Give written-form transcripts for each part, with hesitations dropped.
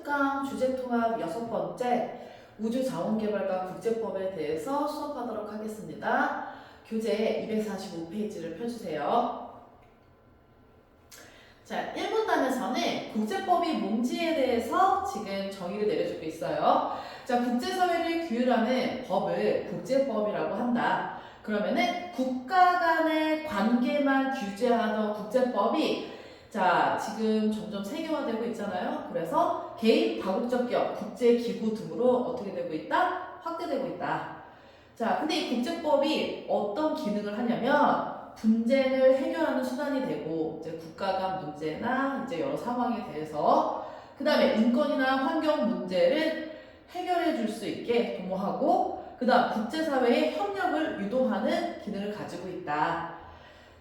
특강 주제통합 6번째 우주자원개발과 국제법에 대해서 수업하도록 하겠습니다. 교재 245페이지를 펴주세요. 자, 1문단에서는 국제법이 뭔지에 대해서 지금 정의를 내려주고 있어요. 자, 국제사회를 규율하는 법을 국제법이라고 한다. 그러면은 국가 간의 관계만 규제하던 국제법이 자, 지금 점점 세계화되고 있잖아요. 그래서 개인, 다국적 기업, 국제기구 등으로 어떻게 되고 있다? 확대되고 있다. 자, 근데 이 국제법이 어떤 기능을 하냐면 분쟁을 해결하는 수단이 되고 이제 국가 간 문제나 이제 여러 상황에 대해서 그 다음에 인권이나 환경 문제를 해결해 줄 수 있게 도모하고 그 다음 국제사회의 협력을 유도하는 기능을 가지고 있다.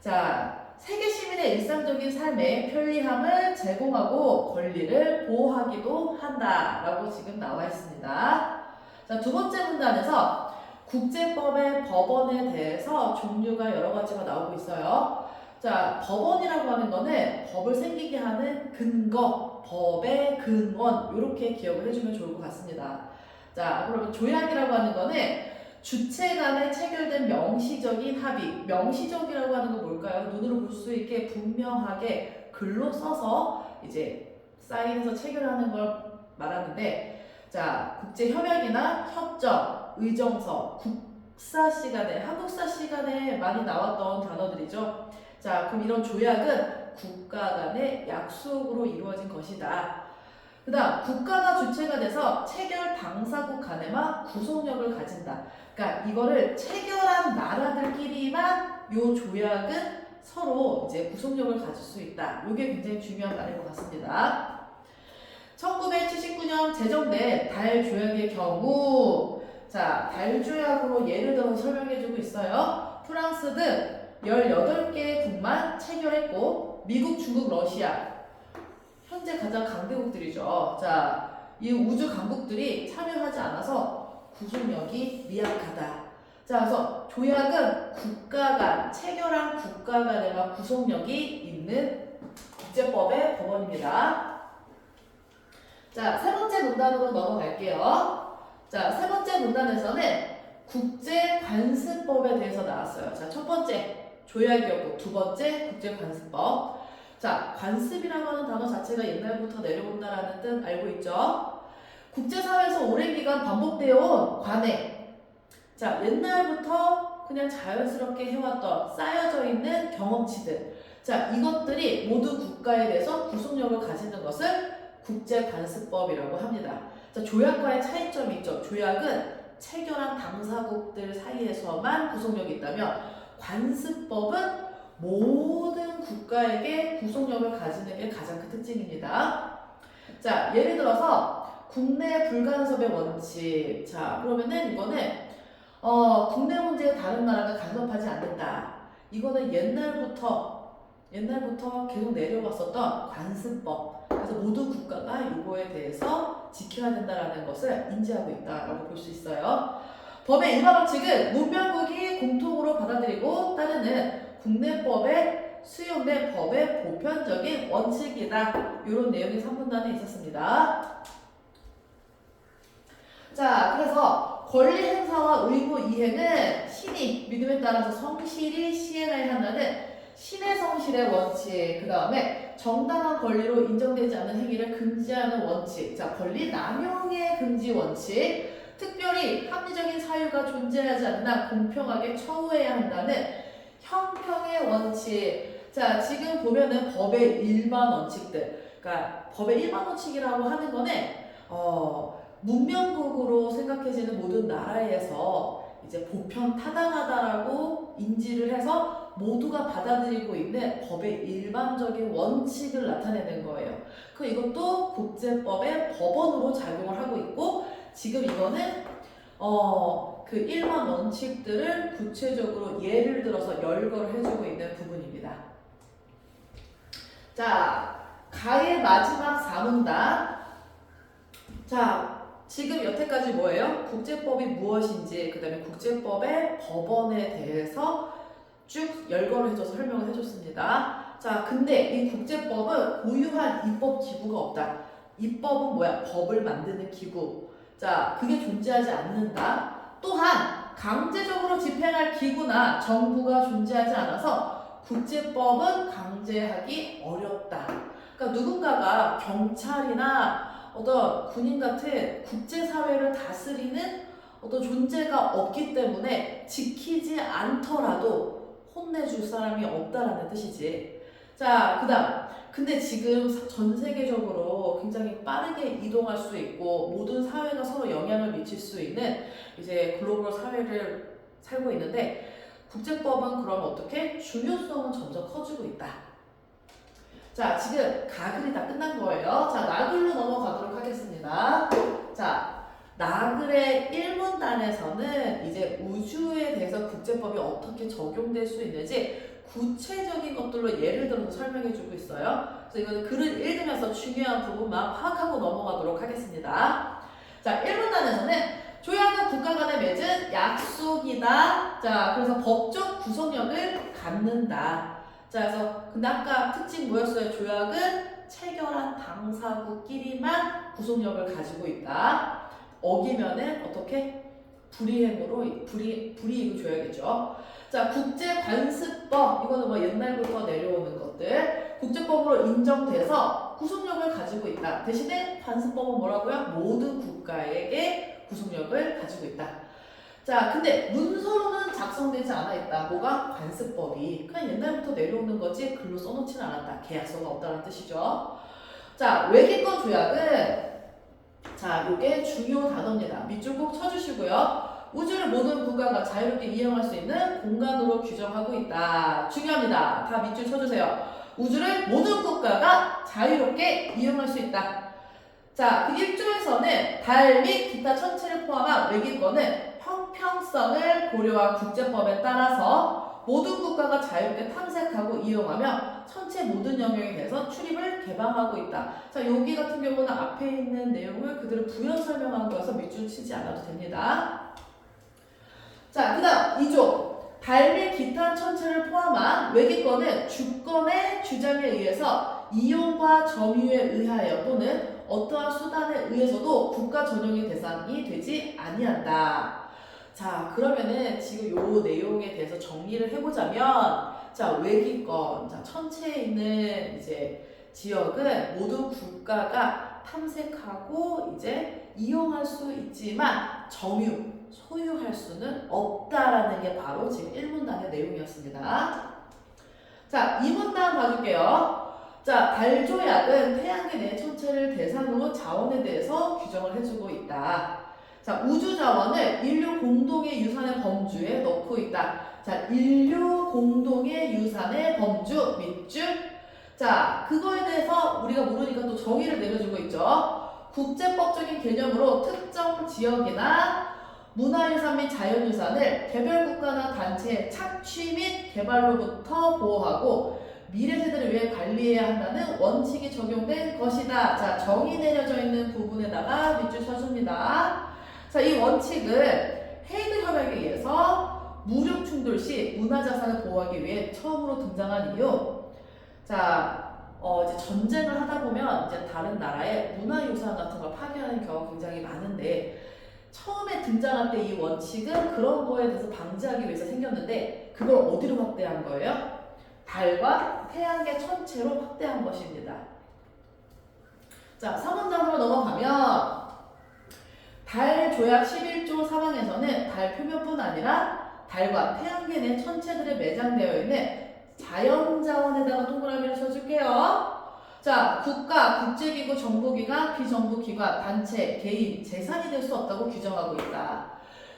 자, 세계 시민의 일상적인 삶의 편리함을 제공하고 권리를 보호하기도 한다라고 지금 나와 있습니다. 자, 두 번째 문단에서 국제법의 법원에 대해서 종류가 여러 가지가 나오고 있어요. 자, 법원이라고 하는 거는 법을 생기게 하는 근거, 법의 근원 이렇게 기억을 해주면 좋을 것 같습니다. 자, 그러면 조약이라고 하는 거는 주체 간에 체결된 명시적인 합의. 명시적이라고 하는 건 뭘까요? 눈으로 볼 수 있게 분명하게 글로 써서 이제 사인해서 체결하는 걸 말하는데, 자, 국제협약이나 협정, 의정서, 국사시 간에, 한국사 시간에 많이 나왔던 단어들이죠. 자, 그럼 이런 조약은 국가 간의 약속으로 이루어진 것이다. 그 다음, 국가가 주체가 돼서 체결 당사국 간에만 구속력을 가진다. 그러니까 이거를 체결한 나라들끼리만 요 조약은 서로 이제 구속력을 가질 수 있다. 이게 굉장히 중요한 말인 것 같습니다. 1979년 제정된 달 조약의 경우, 자, 달 조약으로 예를 들어서 설명해주고 있어요. 프랑스 등 18개 국만 체결했고, 미국, 중국, 러시아, 현재 가장 강대국들이죠. 자, 이 우주 강국들이 참여하지 않아서 구속력이 미약하다. 자, 그래서 조약은 국가 간, 체결한 국가 간에만 구속력이 있는 국제법의 법원입니다. 자, 세 번째 문단으로 넘어갈게요. 자, 세 번째 문단에서는 국제관습법에 대해서 나왔어요. 자, 첫 번째 조약이었고 두 번째 국제관습법. 자, 관습이라고 하는 단어 자체가 옛날부터 내려온다라는 뜻 알고 있죠? 국제사회에서 오랜 기간 반복되어 온 관행. 자, 옛날부터 그냥 자연스럽게 해왔던 쌓여져 있는 경험치들. 자, 이것들이 모두 국가에 대해서 구속력을 가지는 것을 국제관습법이라고 합니다. 자, 조약과의 차이점이 있죠. 조약은 체결한 당사국들 사이에서만 구속력이 있다면 관습법은 모든 국가에게 구속력을 가지는 게 가장 큰 특징입니다. 자, 예를 들어서 국내 불간섭의 원칙. 자, 그러면은 이거는 국내 문제에 다른 나라가 간섭하지 않는다. 이거는 옛날부터 계속 내려왔었던 관습법. 그래서 모든 국가가 이거에 대해서 지켜야 된다는 것을 인지하고 있다라고 볼 수 있어요. 법의 일반 원칙은 문명국이 공통으로 받아들이고 따르는 국내법에 수용된 법의 보편적인 원칙이다. 이런 내용이 3문단에 있었습니다. 자, 그래서 권리 행사와 의무 이행은 신이 믿음에 따라서 성실히 시행해야 한다는 신의 성실의 원칙, 그 다음에 정당한 권리로 인정되지 않는 행위를 금지하는 원칙, 자, 권리 남용의 금지 원칙, 특별히 합리적인 사유가 존재하지 않는 한 공평하게 처우해야 한다는 형평의 원칙. 자, 지금 보면은 법의 일반 원칙들, 그러니까 법의 일반 원칙이라고 하는 거는 문명국으로 생각해지는 모든 나라에서 이제 보편 타당하다라고 인지를 해서 모두가 받아들이고 있는 법의 일반적인 원칙을 나타내는 거예요. 이것도 국제법의 법원으로 작용을 하고 있고 지금 이거는 그 일반 원칙들을 구체적으로 예를 들어서 열거를 해주고 있는 부분입니다. 자, 가의 마지막 4문단. 자, 지금 여태까지 뭐예요? 국제법이 무엇인지, 그 다음에 국제법의 법원에 대해서 쭉 열거를 해줘서 설명을 해줬습니다. 자, 근데 이 국제법은 고유한 입법 기구가 없다. 입법은 뭐야? 법을 만드는 기구. 자, 그게 존재하지 않는다. 또한 강제적으로 집행할 기구나 정부가 존재하지 않아서 국제법은 강제하기 어렵다. 그러니까 누군가가 경찰이나 어떤 군인 같은 국제사회를 다스리는 어떤 존재가 없기 때문에 지키지 않더라도 혼내줄 사람이 없다라는 뜻이지. 자, 그 다음. 근데 지금 전 세계적으로 굉장히 빠르게 이동할 수 있고 모든 사회가 서로 영향을 미칠 수 있는 이제 글로벌 사회를 살고 있는데 국제법은 그럼 어떻게? 중요성은 점점 커지고 있다. 자, 지금 가글이 다 끝난 거예요. 자, 나글로 넘어가도록 하겠습니다. 자, 나글의 1문단에서는 이제 우주에 대해서 국제법이 어떻게 적용될 수 있는지 구체적인 것들로 예를 들어서 설명해 주고 있어요. 그래서 이거는 글을 읽으면서 중요한 부분만 파악하고 넘어가도록 하겠습니다. 자, 1문단에서는 조약은 국가 간에 맺은 약속이다. 자, 그래서 법적 구속력을 갖는다. 자, 그래서 근데 아까 특징 뭐였어요? 조약은 체결한 당사국끼리만 구속력을 가지고 있다. 어기면은 어떻게? 불이행으로 불이익을 줘야겠죠. 자, 국제관습법 이거는 뭐 옛날부터 내려오는 것들 국제법으로 인정돼서 구속력을 가지고 있다. 대신에 관습법은 뭐라고요? 모든 국가에게 구속력을 가지고 있다. 자, 근데 문서로는 작성되지 않아 있다. 뭐가? 관습법이. 그냥 옛날부터 내려오는 거지 글로 써놓지는 않았다. 계약서가 없다는 뜻이죠. 자, 외계권 조약은 자, 요게 중요 단어입니다. 밑줄 꼭 쳐주시고요. 우주를 모든 국가가 자유롭게 이용할 수 있는 공간으로 규정하고 있다. 중요합니다. 다 밑줄 쳐주세요. 우주를 모든 국가가 자유롭게 이용할 수 있다. 자, 그 1조에서는 달 및 기타 천체를 포함한 외계권은 형평성을 고려한 국제법에 따라서 모든 국가가 자유롭게 탐색하고 이용하며 천체 모든 영역에 대해서 출입을 개방하고 있다. 자, 여기 같은 경우는 앞에 있는 내용을 그대로 부연 설명한 거여서 밑줄 치지 않아도 됩니다. 자, 그 다음 2조. 달 및 기타 천체를 포함한 외계권은 주권의 주장에 의해서 이용과 점유에 의하여 또는 어떠한 수단에 의해서도 국가 전용의 대상이 되지 아니한다. 자, 그러면은 지금 요 내용에 대해서 정리를 해보자면, 자, 외계권, 자, 천체에 있는 이제 지역은 모든 국가가 탐색하고 이제 이용할 수 있지만 점유, 소유할 수는 없다라는 게 바로 지금 1문단의 내용이었습니다. 자, 2문단 봐줄게요. 자, 달조약은 태양계 내 천체를 대상으로 자원에 대해서 규정을 해주고 있다. 자, 우주 자원을 인류 공동의 유산의 범주에 넣고 있다. 자, 인류 공동의 유산의 범주 밑줄. 자, 그거에 대해서 우리가 모르니까 또 정의를 내려주고 있죠. 국제법적인 개념으로 특정 지역이나 문화유산 및 자연유산을 개별 국가나 단체의 착취 및 개발로부터 보호하고 미래 세대를 위해 관리해야 한다는 원칙이 적용된 것이다. 자, 정의 내려져 있는 부분에다가 밑줄 쳐줍니다. 자, 이 원칙은 헤이그 협약에 의해서 무력 충돌 시 문화자산을 보호하기 위해 처음으로 등장한 이유. 자, 이제 전쟁을 하다 보면 이제 다른 나라의 문화유산 같은 걸 파괴하는 경우가 굉장히 많은데 처음에 등장할 때 이 원칙은 그런 거에 대해서 방지하기 위해서 생겼는데 그걸 어디로 확대한 거예요? 달과 태양계 천체로 확대한 것입니다. 자, 3문단으로 넘어가면 달 조약 11조 3항에서는 달 표면뿐 아니라 달과 태양계 내 천체들에 매장되어 있는 자연자원에다가 동그라미를 쳐줄게요. 자, 국가, 국제기구, 정부기관, 비정부기관, 단체, 개인, 재산이 될 수 없다고 규정하고 있다.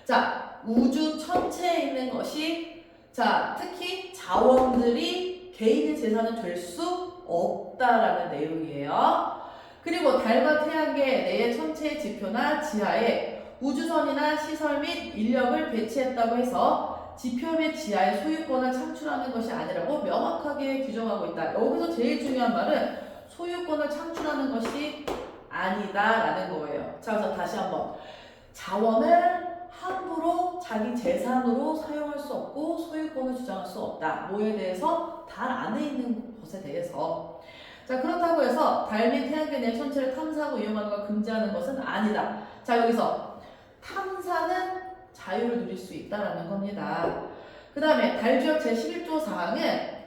자, 우주 천체에 있는 것이 자, 특히 자원들이 개인의 재산은 될 수 없다라는 내용이에요. 그리고 달과 태양계 내의 천체의 지표나 지하에 우주선이나 시설 및 인력을 배치했다고 해서 지표 및 지하의 소유권을 창출하는 것이 아니라고 명확하게 규정하고 있다. 여기서 제일 중요한 말은 소유권을 창출하는 것이 아니다라는 거예요. 자, 그래서 다시 한번 자원을 함부로 자기 재산으로 사용할 수 없고 소유권을 주장할 수 없다. 뭐에 대해서? 달 안에 있는 것에 대해서. 자, 그렇다고 해서 달 및 태양계 내 천체를 탐사하고 이용하는 걸 금지하는 것은 아니다. 자, 여기서 탐사는 자유를 누릴 수 있다라는 겁니다. 그 다음에 달조약 제11조 사항은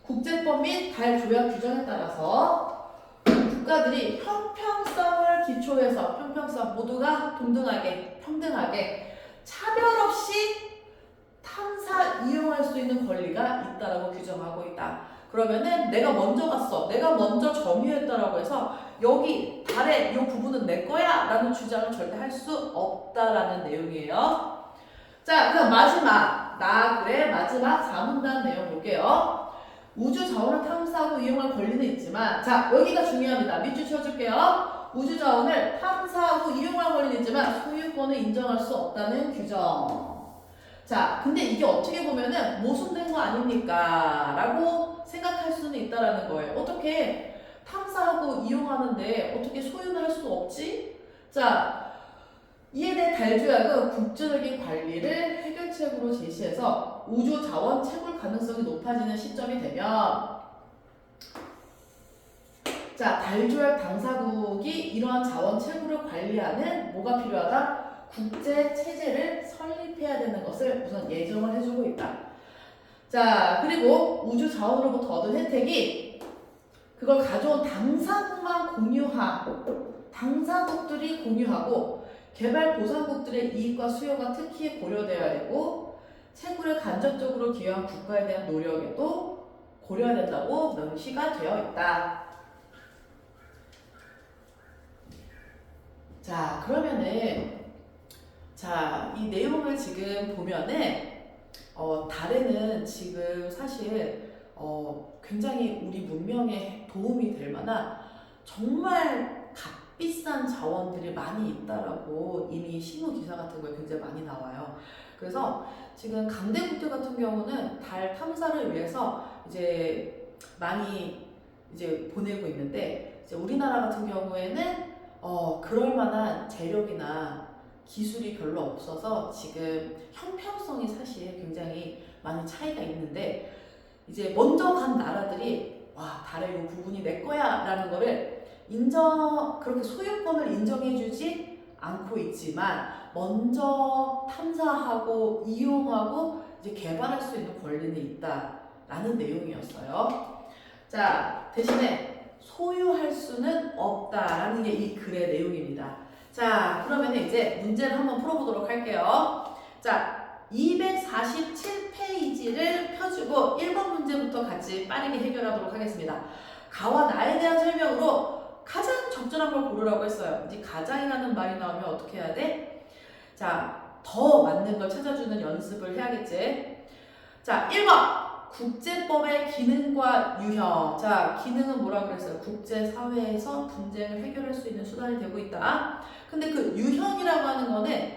국제법 및 달조약 규정에 따라서 국가들이 형평성을 기초해서 형평성 모두가 동등하게 평등하게 차별 없이 탐사 이용할 수 있는 권리가 있다라고 규정하고 있다. 그러면은 내가 먼저 갔어, 내가 먼저 점유했다라고 해서 여기 달의 이 부분은 내 거야 라는 주장을 절대 할 수 없다라는 내용이에요. 자, 그럼 마지막 나그의 마지막 4문단 내용 볼게요. 우주 자원을 탐사하고 이용할 권리는 있지만, 자, 여기가 중요합니다. 밑줄 쳐줄게요. 우주 자원을 탐사하고 이용할 권리는 있지만 소유권을 인정할 수 없다는 규정. 자, 근데 이게 어떻게 보면은 모순된 거 아닙니까? 라고 생각할 수는 있다라는 거예요. 어떻게 탐사하고 이용하는데 어떻게 소유를 할 수 없지? 자, 이에 대해 달조약은 국제적인 관리를 해결책으로 제시해서 우주 자원 채굴 가능성이 높아지는 시점이 되면, 자, 달조약 당사국이 이러한 자원 채굴을 관리하는 뭐가 필요하다? 국제 체제를 설립해야 되는 것을 우선 예정을 해주고 있다. 자, 그리고 우주 자원으로부터 얻은 혜택이 그걸 가져온 당사국들이 공유하고 개발도상국들의 이익과 수요가 특히 고려되어야 되고 채굴에 간접적으로 기여한 국가에 대한 노력에도 고려해야 된다고 명시가 되어 있다. 자, 그러면은 자, 이 내용을 지금 보면은 달에는 지금 사실 굉장히 우리 문명에 도움이 될 만한 정말 값비싼 자원들이 많이 있다라고 이미 신문 기사 같은 거에 굉장히 많이 나와요. 그래서 지금 강대국들 같은 경우는 달 탐사를 위해서 이제 많이 이제 보내고 있는데, 이제 우리나라 같은 경우에는 그럴 만한 재력이나 기술이 별로 없어서 지금 형평성이 사실 굉장히 많이 차이가 있는데, 이제 먼저 간 나라들이 와, 달의 이 부분이 내 거야 라는 거를 그렇게 소유권을 인정해주지 않고 있지만 먼저 탐사하고 이용하고 이제 개발할 수 있는 권리는 있다라는 내용이었어요. 자, 대신에 소유할 수는 없다라는 게 이 글의 내용입니다. 자, 그러면 이제 문제를 한번 풀어보도록 할게요. 자, 247페이지를 펴주고 1번 문제부터 같이 빠르게 해결하도록 하겠습니다. 가와 나에 대한 설명으로 가장 적절한 걸 고르라고 했어요. 이제 가장이라는 말이 나오면 어떻게 해야 돼? 자, 더 맞는 걸 찾아주는 연습을 해야겠지. 자, 1번. 국제법의 기능과 유형. 자, 기능은 뭐라고 그랬어요? 국제사회에서 분쟁을 해결할 수 있는 수단이 되고 있다. 근데 그 유형이라고 하는 거는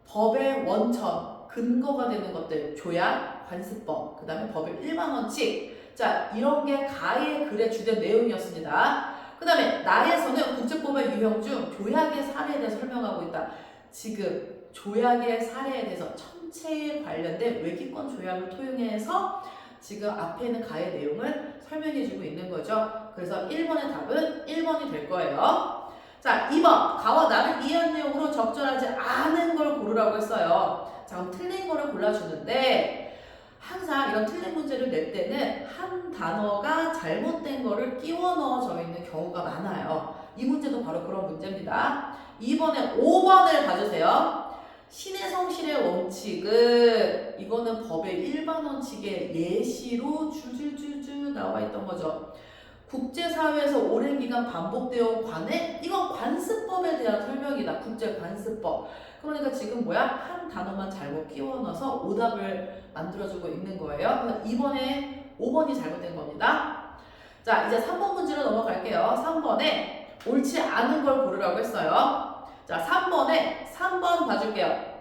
법의 원천, 근거가 되는 것들, 조약, 관습법, 그 다음에 법의 일반 원칙. 자, 이런 게 가의 글의 주된 내용이었습니다. 그 다음에 나에서는 국제법의 유형 중 조약의 사례에 대해서 설명하고 있다. 지금 조약의 사례에 대해서 천체에 관련된 외기권 조약을 토용해서 지금 앞에 있는 가의 내용을 설명해주고 있는 거죠. 그래서 1번의 답은 1번이 될 거예요. 자, 2번. 가와 나를 이해한 내용으로 적절하지 않은 걸 고르라고 했어요. 자, 그럼 틀린 거를 골라주는데 항상 이런 틀린 문제를 낼 때는 한 단어가 잘못된 거를 끼워 넣어져 있는 경우가 많아요. 이 문제도 바로 그런 문제입니다. 2번에 5번을 봐주세요. 신의 성실의 원칙은 이거는 법의 일반 원칙의 예시로 줄줄줄줄 나와 있던 거죠. 국제사회에서 오랜 기간 반복되어 온 관행, 이건 관습법에 대한 설명이다. 국제관습법. 그러니까 지금 뭐야? 한 단어만 잘못 끼워 넣어서 오답을 만들어주고 있는 거예요. 그래서 2번에 5번이 잘못된 겁니다. 자, 이제 3번 문제로 넘어갈게요. 3번에 옳지 않은 걸 고르라고 했어요. 자, 3번 봐줄게요.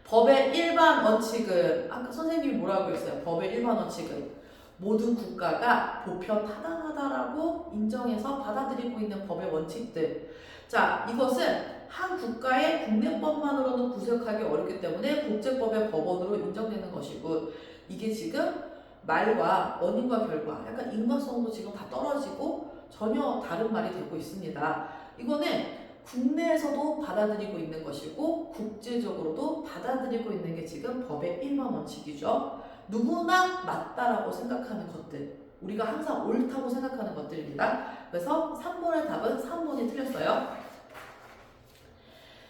법의 일반 원칙은, 아까 선생님이 뭐라고 했어요? 법의 일반 원칙은 모든 국가가 보편타당하다라고 인정해서 받아들이고 있는 법의 원칙들. 자, 이것은 한 국가의 국내법만으로는 구색하기 어렵기 때문에 국제법의 법원으로 인정되는 것이고, 이게 지금 말과 원인과 결과, 약간 인과성도 지금 다 떨어지고 전혀 다른 말이 되고 있습니다. 이거는 국내에서도 받아들이고 있는 것이고 국제적으로도 받아들이고 있는 게 지금 법의 1번 원칙이죠. 누구나 맞다라고 생각하는 것들, 우리가 항상 옳다고 생각하는 것들입니다. 그래서 3번의 답은 3번이 틀렸어요.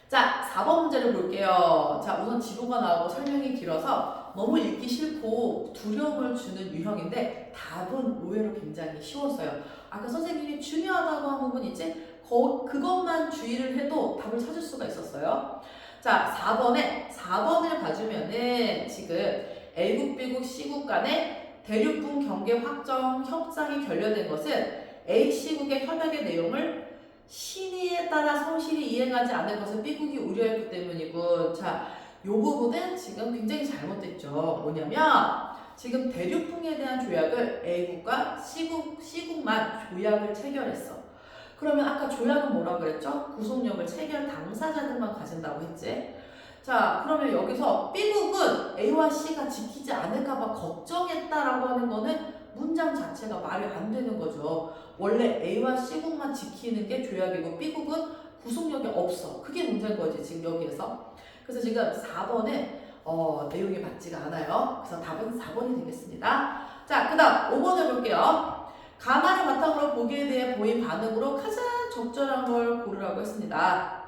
자, 4번 문제를 볼게요. 자, 우선 지도가 나오고 설명이 길어서 너무 읽기 싫고 두려움을 주는 유형인데 답은 의외로 굉장히 쉬웠어요. 아까 선생님이 중요하다고 한 부분 있지? 그것만 주의를 해도 답을 찾을 수가 있었어요. 자, 4번을 봐주면은 지금 A국, B국, C국 간의 대륙분 경계 확정 협상이 결렬된 것은 A, C국의 협약의 내용을 신의에 따라 성실히 이행하지 않을 것을 B국이 우려했기 때문이고, 자, 이 부분은 지금 굉장히 잘못됐죠. 뭐냐면 지금 대륙풍에 대한 조약을 A국과 C국만 조약을 체결했어. 그러면 아까 조약은 뭐라고 그랬죠? 구속력을 체결 당사자들만 가진다고 했지. 자, 그러면 여기서 B국은 A와 C가 지키지 않을까봐 걱정했다라고 하는 거는 문장 자체가 말이 안 되는 거죠. 원래 A와 C국만 지키는 게 조약이고 B국은 구속력이 없어. 그게 문제인 거지, 지금 여기에서. 그래서 지금 4번은 내용이 맞지가 않아요. 그래서 답은 4번이 되겠습니다. 자, 그 다음 5번을 볼게요. 가나를 바탕으로 보기에 대해 보인 반응으로 가장 적절한 걸 고르라고 했습니다.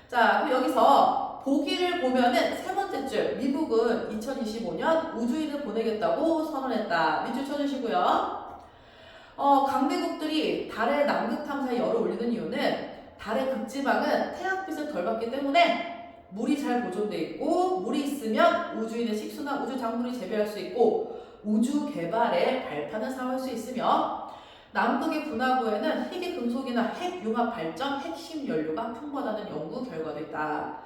자, 그럼 여기서 보기를 보면은 세 번째 줄, 미국은 2025년 우주인을 보내겠다고 선언했다. 밑줄 쳐주시고요. 강대국들이 달의 남극 탐사에 열을 올리는 이유는 달의 극지방은 태양빛을 덜 받기 때문에 물이 잘 보존돼 있고, 물이 있으면 우주인의 식수나 우주 작물이 재배할 수 있고 우주 개발에 발판을 쌓을 수 있으며, 남극의 분화구에는 희귀 금속이나 핵 융합 발전 핵심 연료가 풍부하다는 연구 결과도 있다.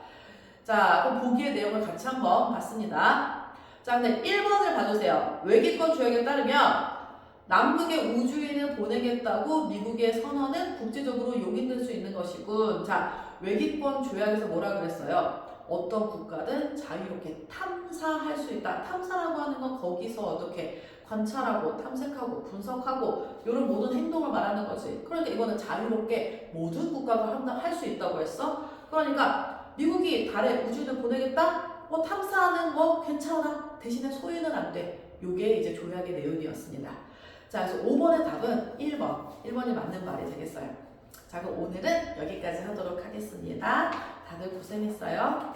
자, 그럼 보기의 내용을 같이 한번 봤습니다. 자, 근데 1번을 봐주세요. 외기권 조약에 따르면 남극에 우주인을 보내겠다고 미국의 선언은 국제적으로 용인될 수 있는 것이군. 자, 외기권 조약에서 뭐라 그랬어요? 어떤 국가든 자유롭게 탐사할 수 있다. 탐사라고 하는 건 거기서 어떻게 관찰하고 탐색하고 분석하고 이런 모든 행동을 말하는 거지. 그러니까 이거는 자유롭게 모든 국가가 할 수 있다고 했어. 그러니까 미국이 달에 우주인을 보내겠다? 탐사하는 거 괜찮아. 대신에 소유는 안 돼. 요게 이제 조약의 내용이었습니다. 자, 그래서 5번의 답은 1번이 맞는 말이 되겠어요. 자, 그럼 오늘은 여기까지 하도록 하겠습니다. 다들 고생했어요.